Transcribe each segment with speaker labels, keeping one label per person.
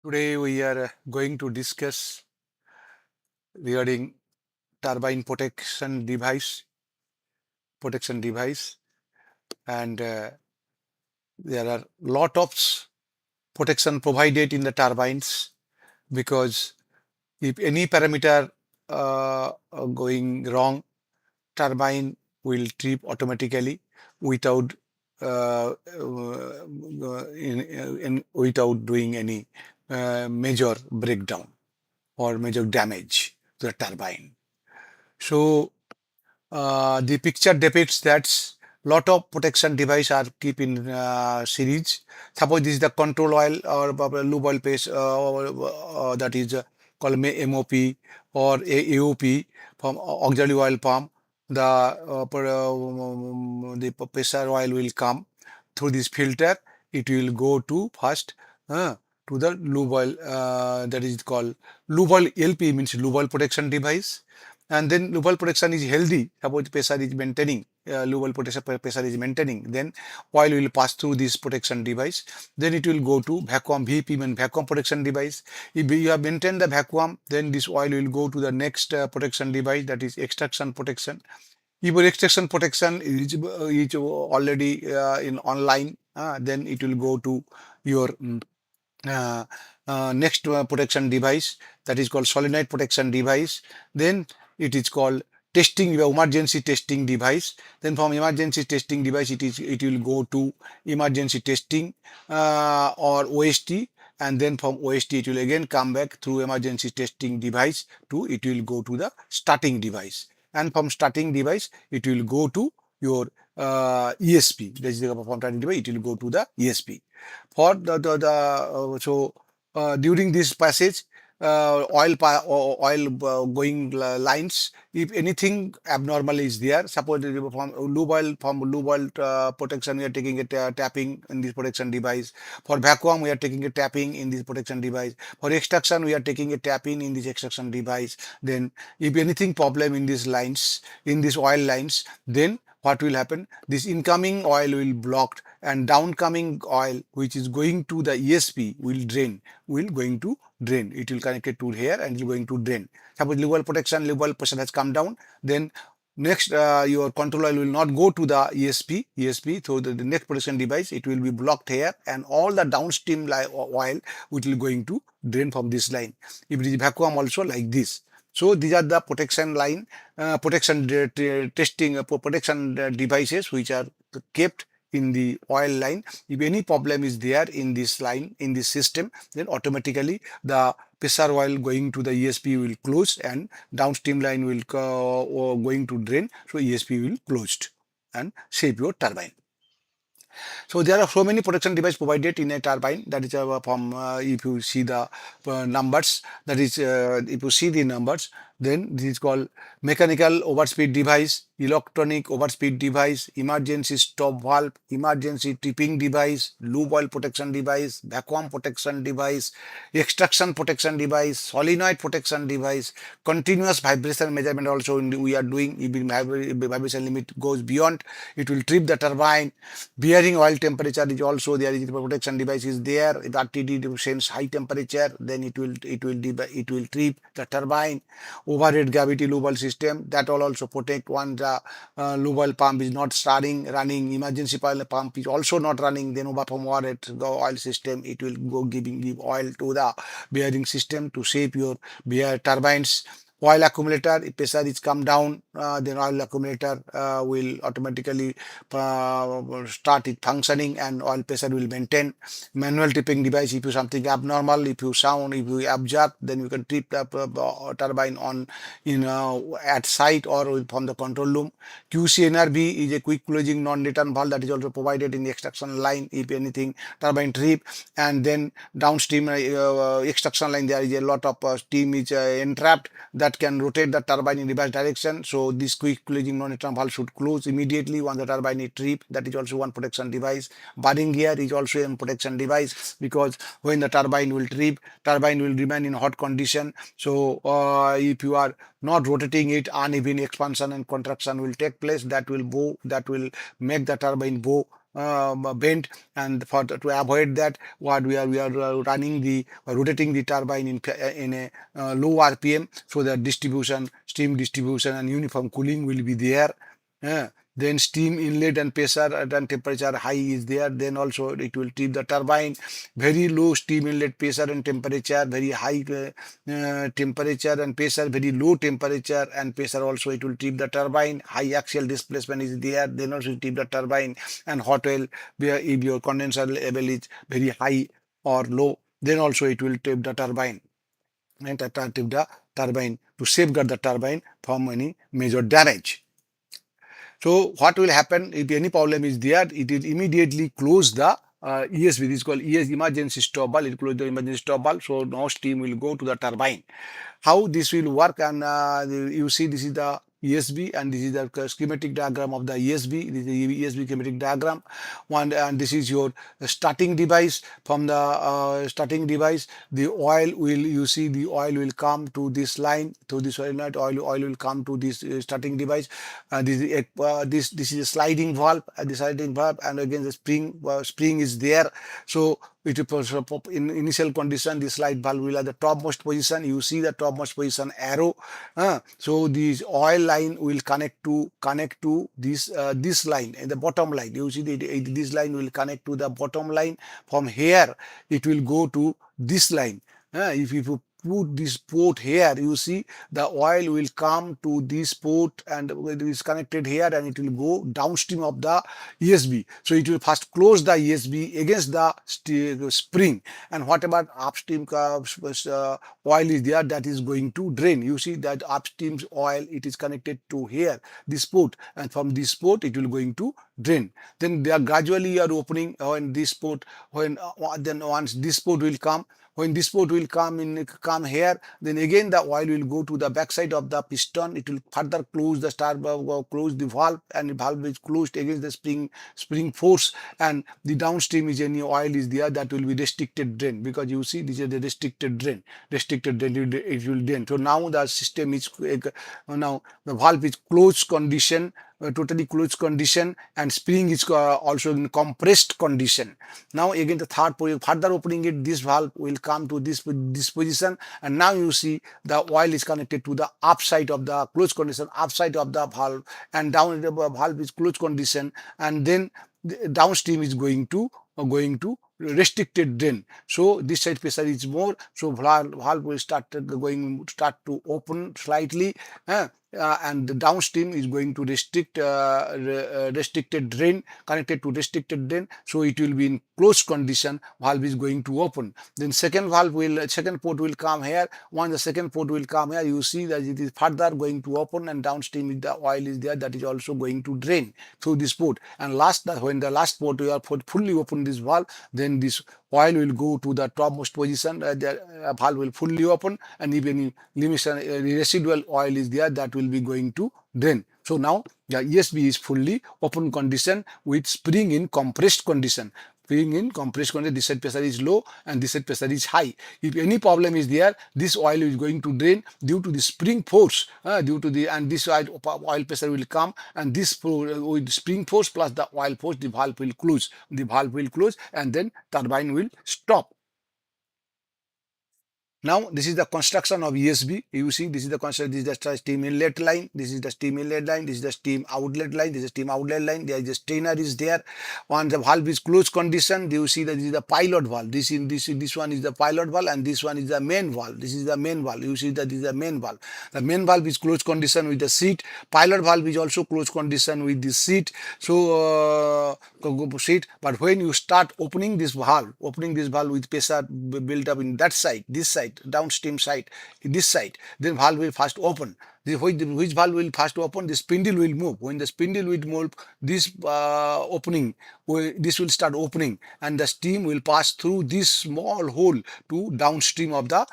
Speaker 1: Today we are going to discuss regarding turbine protection device, and there are lot of protection provided in the turbines because if any parameter going wrong, turbine will trip automatically without without doing any major breakdown or major damage to the turbine. So the picture depicts that lot of protection device are keep in series. Suppose this is the control oil or lube oil paste that is called MOP or AOP from auxiliary oil pump. The pressure oil will come through this filter. It will go to first to the lube oil that is called lube oil LP, means lube oil protection device. And then lube oil protection is healthy. Suppose pressure is maintaining, lube oil protection pressure is maintaining, then oil will pass through this protection device. Then it will go to vacuum, VP means vacuum protection device. If you have maintained the vacuum, then this oil will go to the next protection device, that is extraction protection. If your extraction protection is already in online, then it will go to your uh, next protection device, that is called solenoid protection device. Then it is called testing, emergency testing device. Then from emergency testing device, it will go to emergency testing or OST. And then from OST it will again come back through emergency testing device to it will go to the starting device. And from starting device it will go to your ESP. That is the from starting device, it will go to the ESP. For during this passage, oil going lines, if anything abnormal is there, suppose from lube oil protection, we are taking a tapping in this protection device. For vacuum, we are taking a tapping in this protection device. For extraction, we are taking a tapping in this extraction device. Then if anything problem in these lines, in these oil lines, then what will happen? This incoming oil will blocked, and downcoming oil which is going to the ESP will going to drain. It will connect it to here and it will going to drain. Suppose lube oil protection, lube oil pressure has come down, then next your control oil will not go to the ESP. So the next protection device, it will be blocked here, and all the downstream oil which will going to drain from this line. If it is vacuum also like this. So these are the protection line, testing protection devices which are kept in the oil line. If any problem is there in this line, in this system, then automatically the pressure oil going to the ESP will close and downstream line will going to drain. So ESP will closed and save your turbine. So there are so many protection device provided in a turbine. That is from if you see the numbers, that is if you see the numbers, then this is called mechanical overspeed device, electronic overspeed device, emergency stop valve, emergency tripping device, lube oil protection device, vacuum protection device, extraction protection device, solenoid protection device, continuous vibration measurement also we are doing. If the vibration limit goes beyond, it will trip the turbine. Bearing oil temperature is also there. Is protection device is there. If RTD sends high temperature, then it will trip the turbine. Overhead gravity lube oil system, that will also protect when the lube oil pump is not running. Emergency pump is also not running. Then over from overhead the oil system, it will go give oil to the bearing system to save your turbines. Oil accumulator, if pressure is come down, then oil accumulator will automatically start it functioning and oil pressure will maintain. Manual tripping device, if you something abnormal, if you observe, then you can trip the turbine on at site or from the control room. QCNRB is a quick closing non-return valve that is also provided in the extraction line. If anything turbine trip, and then downstream extraction line, there is a lot of steam is entrapped that can rotate the turbine in reverse direction. So this quick closing non-return valve should close immediately when the turbine is tripped. That is also one protection device. Burning gear is also a protection device, because when the turbine will trip, turbine will remain in hot condition. So if you are not rotating it, uneven expansion and contraction will take place. That will make the turbine bow, bent, and for to avoid that, what we are running the rotating the turbine in a low RPM, so that distribution, steam distribution and uniform cooling will be there. Uh, then steam inlet and pressure and temperature high is there. Then also it will keep the turbine very low steam inlet pressure and temperature, very high temperature and pressure, very low temperature and pressure. Also it will keep the turbine. High axial displacement is there. Then also keep the turbine. And hot oil, where if your condenser level is very high or low, then also it will keep the turbine, and keep the turbine to safeguard the turbine from any major damage. So what will happen if any problem is there? It will immediately close the ESV. This is called emergency stop valve. It will close the emergency stop valve. So now steam will go to the turbine. How this will work, and you see this is the ESB, and this is the schematic diagram of the ESB. This is the ESB schematic diagram. One, and this is your starting device. From the starting device, the oil will, you see the oil will come to this line, to this oil line. Oil will come to this starting device. This is a sliding valve, the sliding valve, and again the spring is there. So it will, in initial condition, the slide valve will at the topmost position. You see the topmost position arrow. So this oil line will connect to this line and the bottom line. You see this line will connect to the bottom line. From here it will go to this line. If you put this port here, you see the oil will come to this port, and it is connected here, and it will go downstream of the ESB. So it will first close the ESB against the spring, and whatever upstream oil is there, that is going to drain. You see that upstream oil, it is connected to here, this port, and from this port it will going to drain. Then they are gradually are opening when this port, then once this port will come, when this port will come here, then again the oil will go to the backside of the piston. It will further close the close the valve, and the valve is closed against the spring force, and the downstream is any oil is there, that will be restricted drain, because you see this is the restricted drain. It will drain. So now the system is now the valve is closed condition, totally closed condition, and spring is also in compressed condition. Now again the further opening it, this valve will come to this position, and now you see the oil is connected to the upside of the closed condition, upside of the valve, and down the valve is closed condition, and then the downstream is going to restricted drain. So this side pressure is more, so valve will start to open slightly, and the downstream is going to restricted drain, connected to restricted drain. So it will be in closed condition, valve is going to open. Then second port will come here. Once the second port will come here, you see that it is further going to open, and downstream if the oil is there, that is also going to drain through this port. And when the last port you are fully open this valve, then this oil will go to the topmost position. The valve will fully open, and if any limitation, residual oil is there, that will be going to drain. So now the ESB is fully open condition with spring in compressed condition. Spring in compressed condition, this side pressure is low and this side pressure is high. If any problem is there, this oil is going to drain due to the spring force, and this side oil pressure will come, and this with spring force plus the oil force, the valve will close. The valve will close, and then turbine will stop. Now this is the construction of ESB. You see, this is the construction. This is the steam inlet line. This is the steam inlet line. This is the steam outlet line. This is the steam outlet line. There is a strainer is there. Once the valve is closed condition, you see that this is the pilot valve. This one is the pilot valve, and this one is the main valve. This is the main valve. You see that this is the main valve. The main valve is closed condition with the seat. Pilot valve is also closed condition with the seat. So seat. But when you start opening this valve with pressure built up in that side, this side, downstream side, this side, then valve will first open. Which valve will first open? The spindle will move. When the spindle will move, this this will start opening, and the steam will pass through this small hole to downstream of the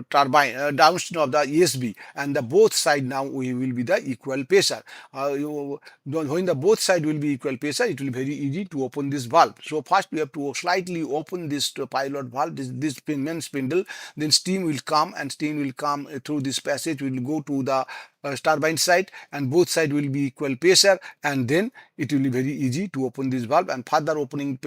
Speaker 1: turbine, downstream of the ESB, and the both side now will be the equal pressure. When the both side will be equal pressure, it will be very easy to open this valve. So first we have to slightly open this pilot valve, this main spindle, then steam will come, and steam will come through this passage will go to the turbine side, and both sides will be equal pressure, and then it will be very easy to open this valve, and further opening,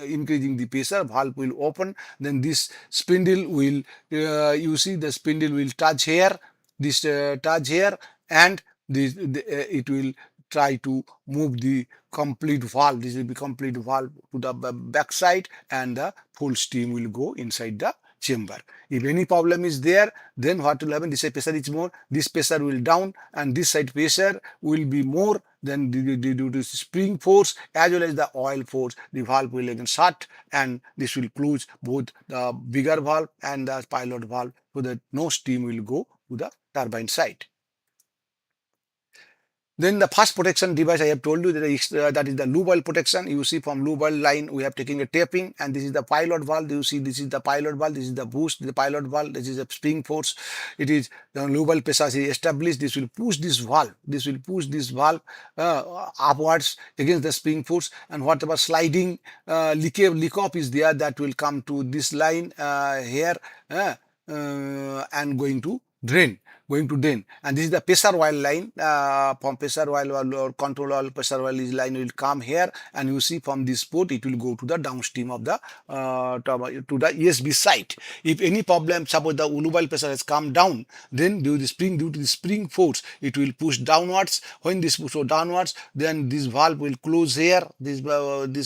Speaker 1: increasing the pressure, valve will open. Then this spindle will, you see the spindle will touch here, this touch here, and it will try to move the complete valve. This will be complete valve to the back side, and the full steam will go inside the chamber. If any problem is there, then what will happen? This side pressure is more, this pressure will down, and this side pressure will be more. Then due to spring force as well as the oil force, the valve will again shut, and this will close both the bigger valve and the pilot valve, so that no steam will go to the turbine side. Then the first protection device I have told you, that is the lube oil protection. You see from lube oil line we have taken a taping, and this is the pilot valve. You see this is the pilot valve, this is the boost, the pilot valve, this is a spring force. It is the lube oil pressure is established. This will push this valve. This will push this valve upwards against the spring force, and whatever sliding leak off is there, that will come to this line here and going to drain. And this is the pressure oil line. From pressure oil or control oil, pressure oil is line will come here, and you see from this port it will go to the downstream of the to the ESB site. If any problem, suppose the lube oil pressure has come down, then due to the spring force, it will push downwards. When this push downwards, then this valve will close here, this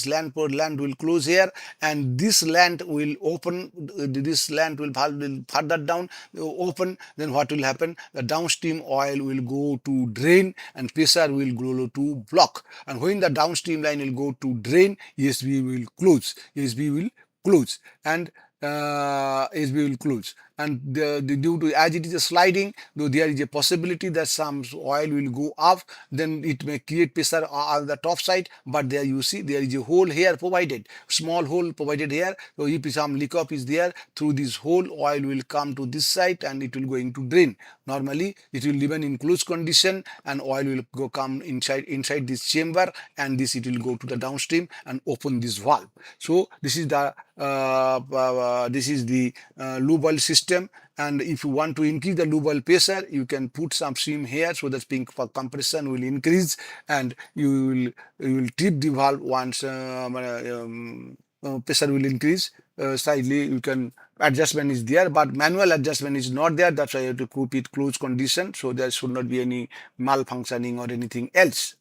Speaker 1: land will close here, and this land will open, this land will valve will further down open. Then what will happen? The downstream oil will go to drain, and pressure will go to block. And when the downstream line will go to drain, ESB will close. And SB will close. And due to, as it is a sliding, though there is a possibility that some oil will go up, then it may create pressure on the top side. But there you see there is a hole here provided, small hole provided here. So if some leak up is there, through this hole oil will come to this side and it will going to drain. Normally it will remain in closed condition, and oil will come inside this chamber, and this it will go to the downstream and open this valve. So this is the lube oil system. And if you want to increase the lube oil pressure, you can put some stream here, so that spring compression will increase, and you will trip the valve once pressure will increase slightly. You can, adjustment is there, but manual adjustment is not there. That's why you have to keep it closed condition, so there should not be any malfunctioning or anything else.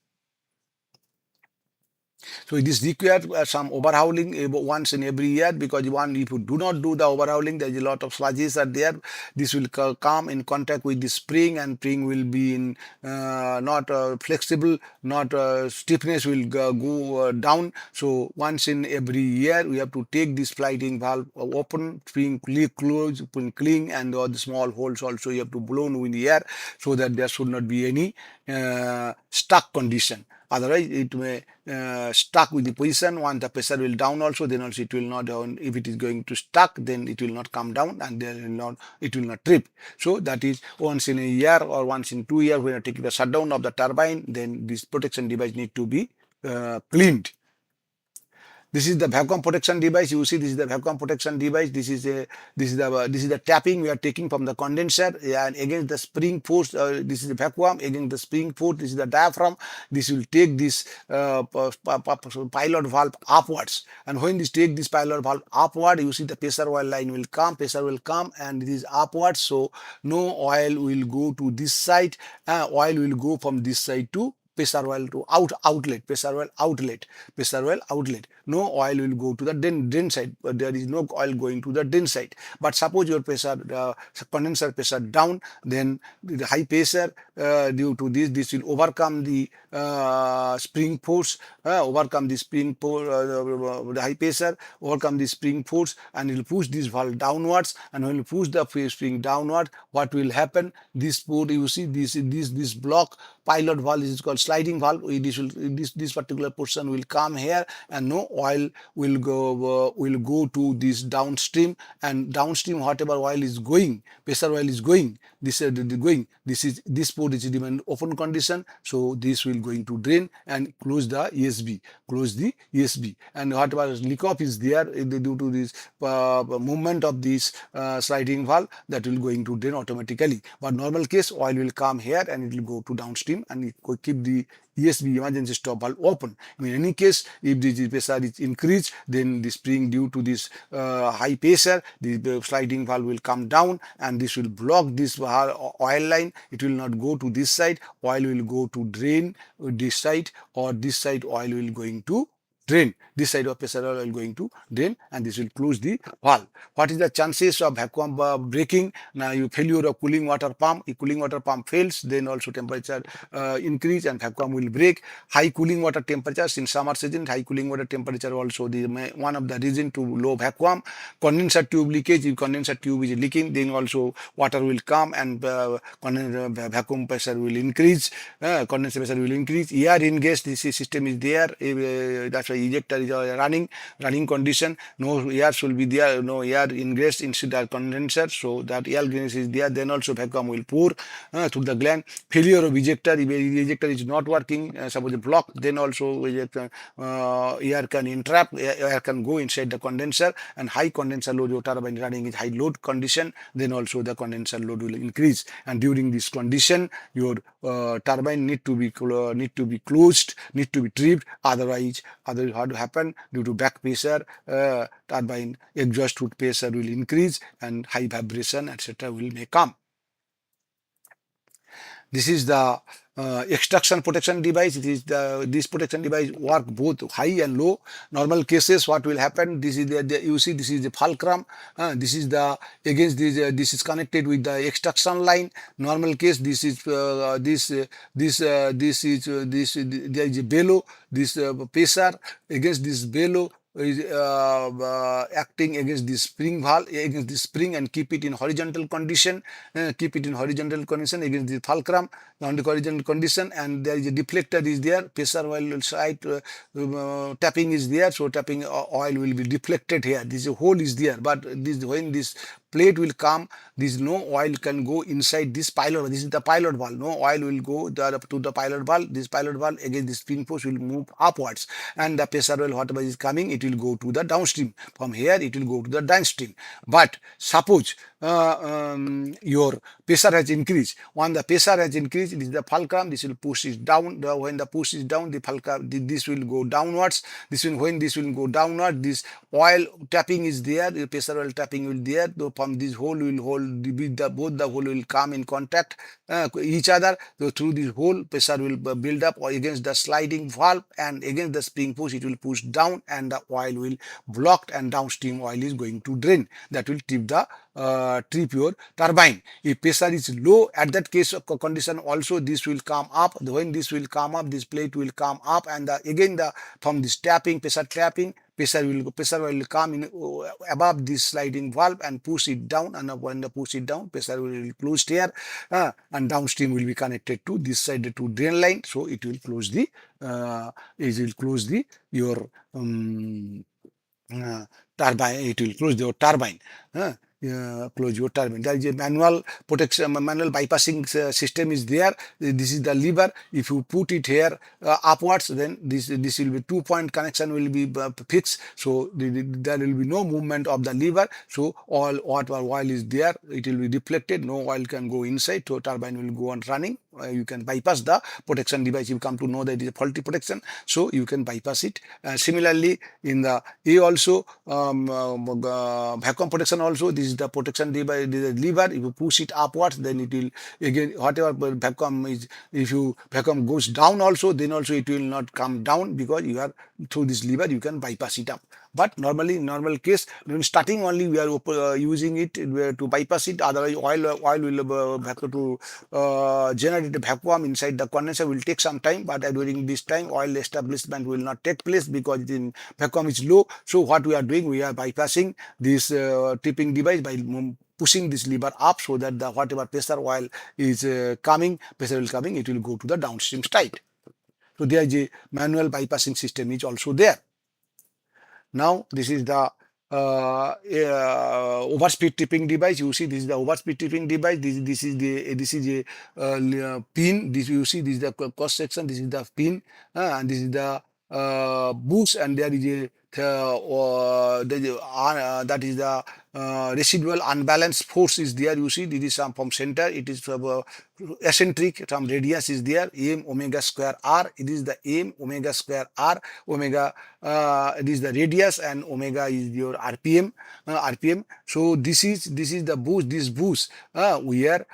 Speaker 1: So this requires some overhauling once in every year, because if you do not do the overhauling, there is a lot of sludges are there. This will come in contact with the spring, and spring will be in not flexible, not stiffness will go down. So once in every year we have to take this sliding valve open, spring close, clean, and the small holes also you have to blow in the air, so that there should not be any stuck condition. Otherwise it may stuck with the position. Once the pressure will down also, then also it will not down. If it is going to stuck, then it will not come down, and it will not trip. So that is once in a year or once in 2 years, when you take the shutdown of the turbine, then this protection device need to be cleaned. This is the vacuum protection device. You see, this is the vacuum protection device. This is the tapping we are taking from the condenser, and against the spring force. This is the vacuum against the spring force. This is the diaphragm. This will take this pilot valve upwards, and when this take this pilot valve upward, you see the pressure oil line will come. Pressure will come, and it is upwards. So no oil will go to this side. Oil will go from this side to pressure oil to outlet, pressure oil outlet. No oil will go to the drain side, but there is no oil going to the drain side. But suppose your pressure, condenser pressure down, then the high pressure due to this will overcome the spring force, the high pressure overcome the spring force, and it will push this valve downwards. And when you push the spring downward, what will happen? This port, you see this block, pilot valve. This is called sliding valve. This particular portion will come here, and no oil will go to this downstream, and downstream whatever oil is going, pressure oil is going, this port is in open condition, so this will going to drain and close the ESB, and whatever leak off is there due to this movement of this sliding valve, that will going to drain automatically. But normal case, oil will come here and it will go to downstream, and it will keep the ESB, emergency stop valve, open. In any case, if the pressure is increased, then the spring due to this high pressure, the sliding valve will come down, and this will block this oil line. It will not go to this side. Oil will go to drain this side, or this side oil will going to drain. This side of pressure oil will going to drain, and this will close the valve. What is the chances of vacuum breaking? Now, you failure of cooling water pump. If cooling water pump fails, then also temperature increase and vacuum will break. High cooling water temperatures in summer season, high cooling water temperature also one of the reason to low vacuum. Condenser tube leakage. If condenser tube is leaking, then also water will come, and vacuum pressure will increase. Condenser pressure will increase. Air ingress, this system is there. That's why ejector is running condition. No air should be there. No air ingress into the condenser, so that air ingress is there. Then also vacuum will pour through the gland. Failure of ejector. If ejector is not working, suppose a block, then also air can entrap. Air can go inside the condenser, and high condenser load. Your turbine running is high load condition, then also the condenser load will increase. And during this condition, your turbine need to be closed, need to be tripped. Otherwise what happen, due to back pressure, turbine exhaust hood pressure will increase, and high vibration, etc. will may come. This is the extraction protection device. This protection device work both high and low. Normal cases, what will happen? This is you see, this is the fulcrum. This is the against this. This is connected with the extraction line. Normal case, this is there is a bellow. This pressure against this bellow is acting against this spring valve, against this spring, and keep it in horizontal condition. Against the fulcrum on the horizontal condition, and there is a deflector is there. Pressure oil side tapping is there, so tapping oil will be deflected here. This hole is there, but when this plate will come, no oil can go inside this pilot. This is the pilot valve. No oil will go to the pilot valve. This pilot valve against the spring force will move upwards, and the pressure oil whatever is coming, it will go to the downstream. From here it will go to the downstream. But suppose your pressure has increased. When the pressure has increased, it is the fulcrum. This will push it down. When the push is down, the fulcrum, this will go downwards. When this will go downward, this oil tapping is there. The pressure oil tapping will there. From this hole will hold both the hole will come in contact each other. So through this hole, pressure will build up against the sliding valve, and against the spring push, it will push down, and the oil will blocked, and downstream oil is going to drain. That will trip your turbine. If pressure is low, at that case of condition also, this will come up. When this will come up, this plate will come up, and again from this pressure tapping, pressure will come in above this sliding valve and push it down, and when they push it down, pressure will be closed here, and downstream will be connected to this side to drain line, so it will close your turbine. It will close your turbine. Close your turbine. There is a manual protection, manual bypassing system is there. This is the lever. If you put it here upwards, then this will be 2-point connection will be fixed. So there will be no movement of the lever. So all what oil is there, it will be deflected. No oil can go inside. So turbine will go on running. You can bypass the protection device. You come to know that it is a faulty protection, so you can bypass it. Similarly, in the A also, vacuum protection also, this is the protection device, the lever. If you push it upwards, then it will again whatever vacuum is. If you vacuum goes down also, then also it will not come down, because you are through this lever you can bypass it up. But normally, in normal case, when starting only we are using it to bypass it. Otherwise, oil will to generate a vacuum inside the condenser will take some time. But during this time, oil establishment will not take place, because the vacuum is low. So what we are doing, we are bypassing this tripping device by pushing this lever up so that the whatever pressure oil is pressure will coming, it will go to the downstream side. So there is a manual bypassing system is also there. Now this is the overspeed tripping device. You see, this is the overspeed tripping device. This is a pin. This you see, this is the cross section. This is the pin, and this is the boost, and there is a that is the residual unbalanced force is there. You see, this is some from center. It is eccentric. Some radius is there. M omega square r. It is the M omega square r. Omega it is the radius, and omega is your RPM. RPM. So this is the boost. This boost we are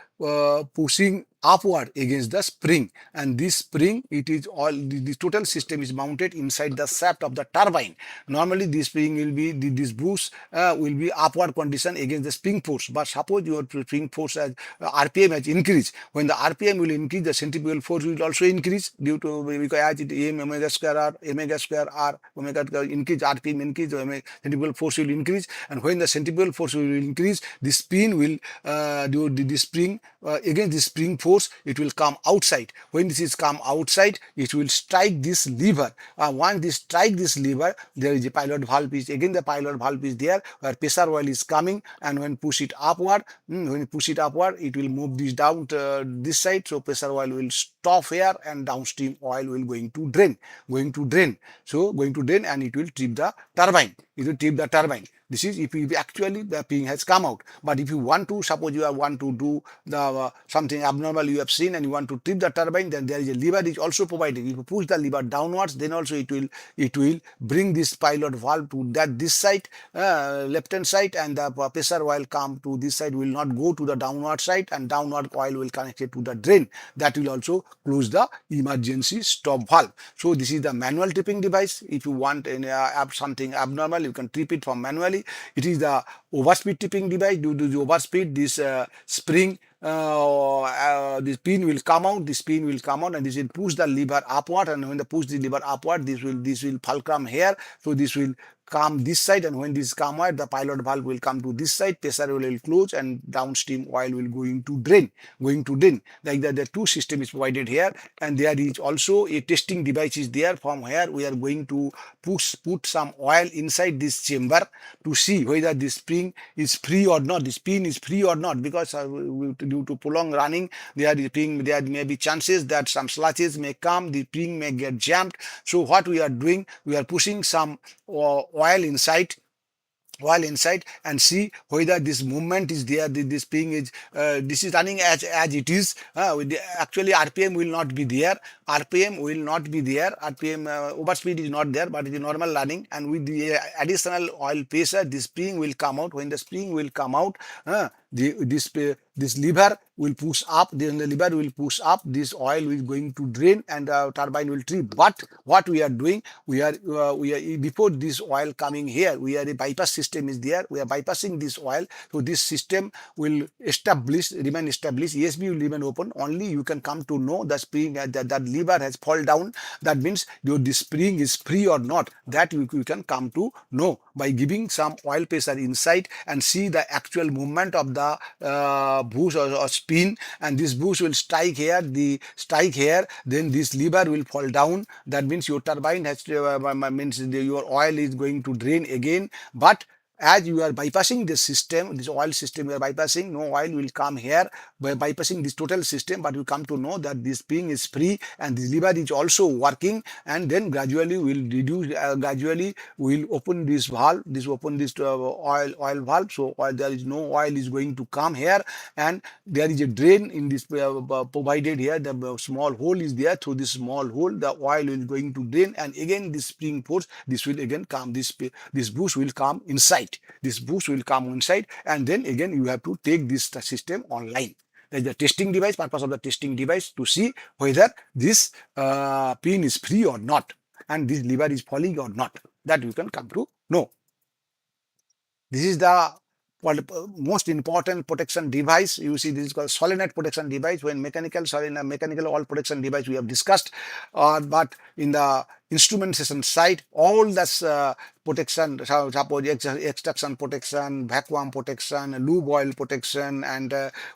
Speaker 1: pushing upward against the spring, and this spring, it is all the total system is mounted inside the shaft of the turbine. Normally this spring will be this boost will be upward condition against the spring force, but suppose your spring force as RPM has increased. When the RPM will increase, the centrifugal force will also increase due to, because as it M omega square r, omega increase, RPM increase, centrifugal force will increase, and when the centrifugal force will increase, the spin will do the spring against the spring force, it will come outside. When this is come outside, it will strike this lever. Once this strike this lever, there is a pilot valve is again, the pilot valve is there where pressure oil is coming, and when push it upward, when you push it upward, it will move this down to this side. So pressure oil will stop here, and downstream oil will going to drain. So going to drain, and it will trip the turbine. It will trip the turbine. This is if actually the ping has come out. But if you want to, suppose you want to do the something abnormal you have seen, and you want to trip the turbine, then there is a lever is also provided. If you push the lever downwards, then also it will bring this pilot valve to this side, left hand side, and the pressure oil come to this side, will not go to the downward side, and downward oil will connect it to the drain. That will also close the emergency stop valve. So this is the manual tripping device. If you want something abnormal, you can trip it from manually. It is the overspeed tripping device. Due to the overspeed, this spring, this pin will come out. This pin will come out, and this will push the lever upward. And when the push the lever upward, this will fulcrum here. So this will come this side, and when this come out, the pilot valve will come to this side. Pressure will close, and downstream oil will going to drain. Like that, the two system is provided here, and there is also a testing device is there. From here, we are going to put some oil inside this chamber to see whether this spring is free or not. This pin is free or not, because due to prolonged running, there may be chances that some sludges may come. The pin may get jammed. So what we are doing, we are pushing some oil inside and see whether this movement is there. This ping is this is running as it is. Actually RPM will not be there. RPM overspeed is not there, but it is normal running, and with the additional oil pressure, this spring will come out. When the spring will come out, this lever will push up. Then the lever will push up. This oil is going to drain, and the turbine will trip. But what we are doing, we are before this oil coming here, we are a bypass system is there. We are bypassing this oil, so this system will remain established. ESB will remain open. Only you can come to know the spring that lever has fall down. That means this spring is free or not. That you can come to know by giving some oil pressure inside and see the actual movement of the boost or spin, and this boost will strike here, then this lever will fall down. That means your turbine has to, your oil is going to drain again. But as you are bypassing this system, this oil system, you are bypassing, no oil will come here by bypassing this total system, but you come to know that this spring is free and this lever is also working, and then gradually will reduce, gradually will open this valve, oil valve. So there is no oil is going to come here, and there is a drain in this provided here. The small hole is there. Through this small hole, the oil is going to drain, and again this spring force, this will again come. This boost will come inside. This boost will come inside, and then again you have to take this system online. That's the testing device. Purpose of the testing device to see whether this pin is free or not, and this lever is falling or not. That you can come to know. This is the most important protection device. You see, this is called solenoid protection device. When mechanical oil protection device we have discussed, but in the instrumentation side, all this protection, suppose extraction protection, vacuum protection, lube oil protection, and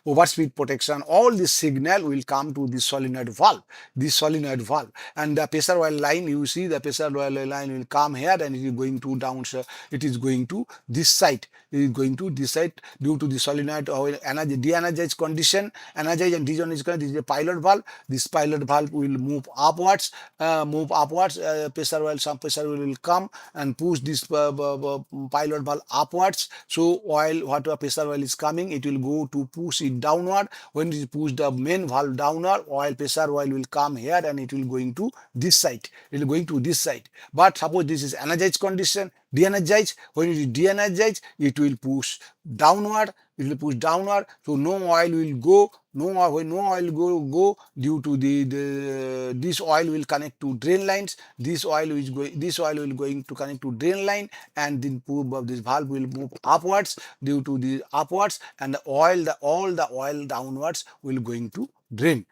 Speaker 1: overspeed protection, all this signal will come to this solenoid valve. This solenoid valve, and the pressure oil line, you see the pressure oil line will come here, and it is going to down, it is going to this side, it is going to this side due to the solenoid oil de-energized condition, energized and de-energized condition. This is a pilot valve. This pilot valve will move upwards, pressure oil, some pressure oil will come and push this pilot valve upwards. So oil, whatever pressure oil is coming, it will go to push it downward. When it push the main valve downward, oil pressure oil will come here, and it will going to this side. It will going to this side. But suppose this is energized condition, de-energized. When it is de-energized, it will push downward. It will push downward. So no oil will go. When no oil go due to this oil will connect to drain lines. This oil will going to connect to drain line, and then this valve will move upwards due to the upwards, and all the oil downwards will going to drain.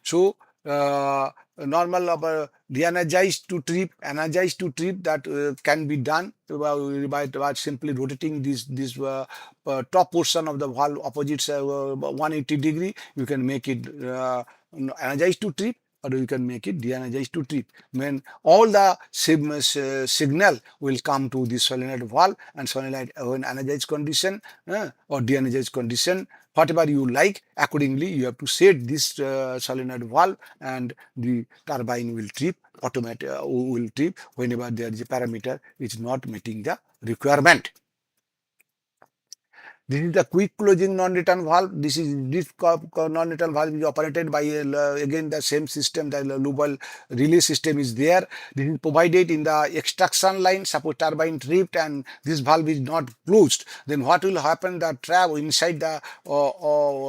Speaker 1: So normal de-energized to trip, energized to trip, that can be done by simply rotating this top portion of the valve opposite 180 degree. You can make it energized to trip, or you can make it de-energized to trip. When all the signal will come to the solenoid valve, and solenoid when energized condition or de-energized condition, whatever you like, accordingly you have to set this solenoid valve, and the turbine will trip will trip whenever there is a parameter which is not meeting the requirement. This is the quick closing non-return valve. This non-return valve is operated by again the same system. The lube relay system is there. This is provided in the extraction line. Suppose turbine tripped and this valve is not closed, then what will happen? The trap inside the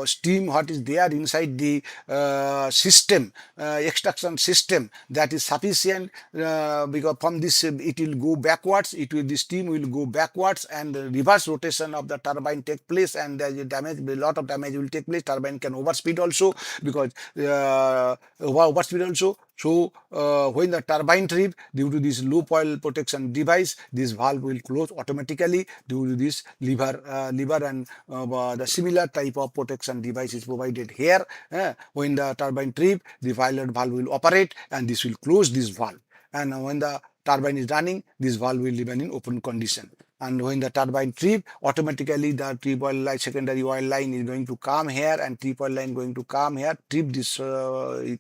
Speaker 1: steam, what is there inside the system, extraction system, that is sufficient, because from this it will go backwards. The steam will go backwards, and reverse rotation of the turbine take place, and there is a lot of damage will take place. Turbine can overspeed also, because overspeed also. So when the turbine trip, due to this loop oil protection device, this valve will close automatically due to this lever and the similar type of protection device is provided here. When the turbine trip, the pilot valve will operate, and this will close this valve. And when the turbine is running, this valve will remain in open condition. And when the turbine trip, automatically the trip oil line, secondary oil line is going to come here, and trip oil line going to come here, trip this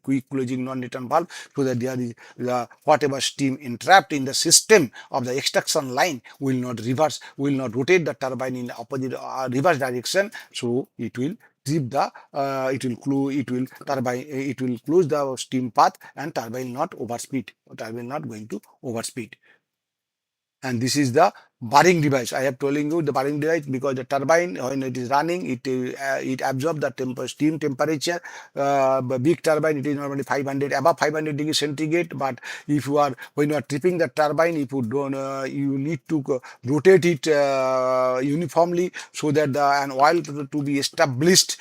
Speaker 1: quick closing non-return valve, so that there is whatever steam entrapped in the system of the extraction line will not rotate the turbine in opposite reverse direction. So it will trip the it will close the steam path, and turbine not overspeed. Turbine not going to overspeed. And this is the burring device. I have telling you the burring device, because the turbine, when it is running, it absorbs the steam temperature. Big turbine, it is normally 500, above 500 degrees centigrade. But if when you are tripping the turbine, if you don't, you need to rotate it uniformly, so that an oil to be established,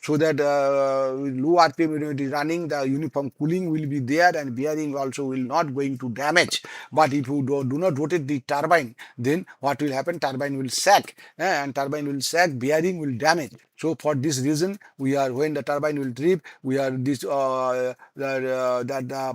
Speaker 1: so that low RPM when it is running, the uniform cooling will be there, and bearing also will not going to damage. But if you do not rotate the turbine, then what will happen? Turbine will sag, and turbine will sag, bearing will damage. So for this reason, when the turbine will trip, the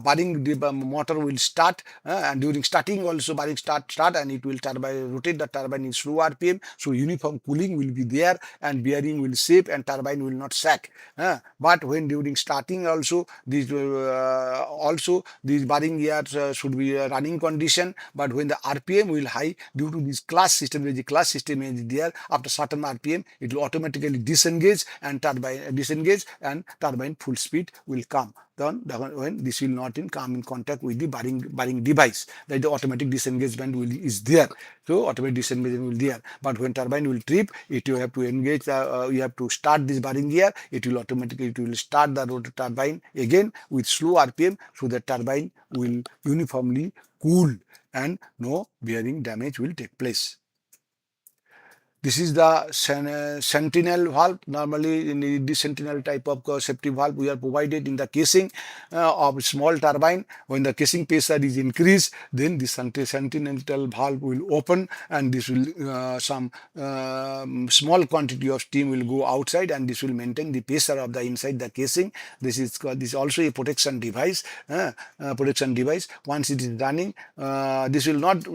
Speaker 1: burring motor will start, and during starting also burring start, and it will rotate the turbine in slow RPM. So uniform cooling will be there, and bearing will shape, and turbine will not sag. But when during starting also, this burring gears should be running condition. But when the RPM will high, due to this class system, the class system is there, after certain RPM, it will automatically disengage, and turbine full speed will come. Then when this will not come in contact with the burring device, that the automatic disengagement is there. So automatic disengagement will there. But when turbine will trip, you have to engage. You have to start this burring gear. It will start the rotor turbine again with slow RPM, so the turbine will uniformly cool, and no bearing damage will take place. This is the sentinel valve. Normally, in this sentinel type of safety valve, we are provided in the casing of small turbine. When the casing pressure is increased, then the sentinel valve will open, and this will some small quantity of steam will go outside, and this will maintain the pressure of the inside the casing. This is also a protection device. Protection device. Once it is running, this will not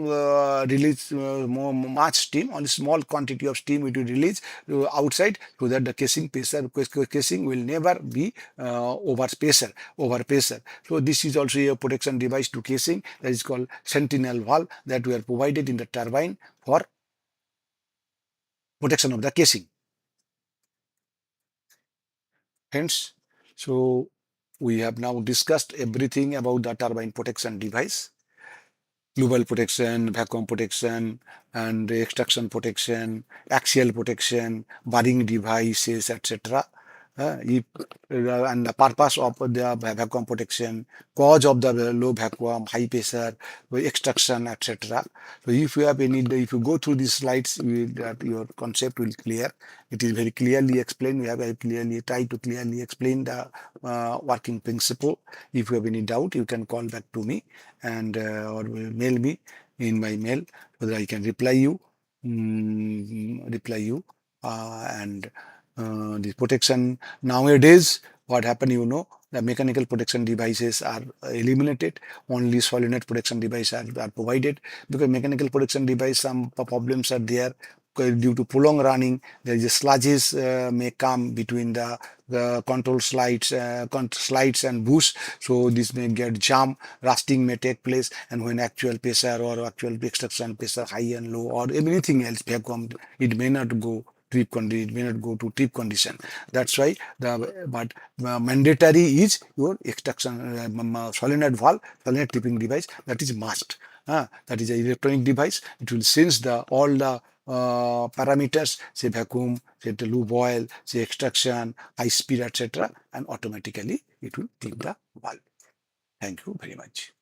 Speaker 1: release much steam. Only small quantity of steam it will release outside, so that the casing will never be over pressure. So this is also a protection device to casing, that is called sentinel valve, that we are provided in the turbine for protection of the casing. Hence, so we have now discussed everything about the turbine protection device: global protection, vacuum protection, and extraction protection, axial protection, budding devices, etc. And the purpose of the vacuum protection, cause of the low vacuum, high pressure, extraction, etc. So if you have any, if you go through these slides, that your concept will clear. It is very clearly explained. We have very clearly tried to clearly explain the working principle. If you have any doubt, you can call back to me, and or mail me in my mail, so that I can reply you. Reply you and the protection nowadays, what happened, the mechanical protection devices are eliminated. Only solenoid protection devices are provided, because mechanical protection device, some problems are there. Due to prolonged running, there is a sludges may come between the control slides and bush, so this may get jam, rusting may take place, and when actual pressure or actual extraction pressure high and low or anything else vacuum, it may not go trip condition, it may not go to trip condition. That's why mandatory is your extraction solenoid valve, solenoid tripping device, that is must. That is an electronic device. It will sense the all the parameters, say vacuum, say the lube oil, say extraction, high speed, etc., and automatically it will trip the valve. Thank you very much.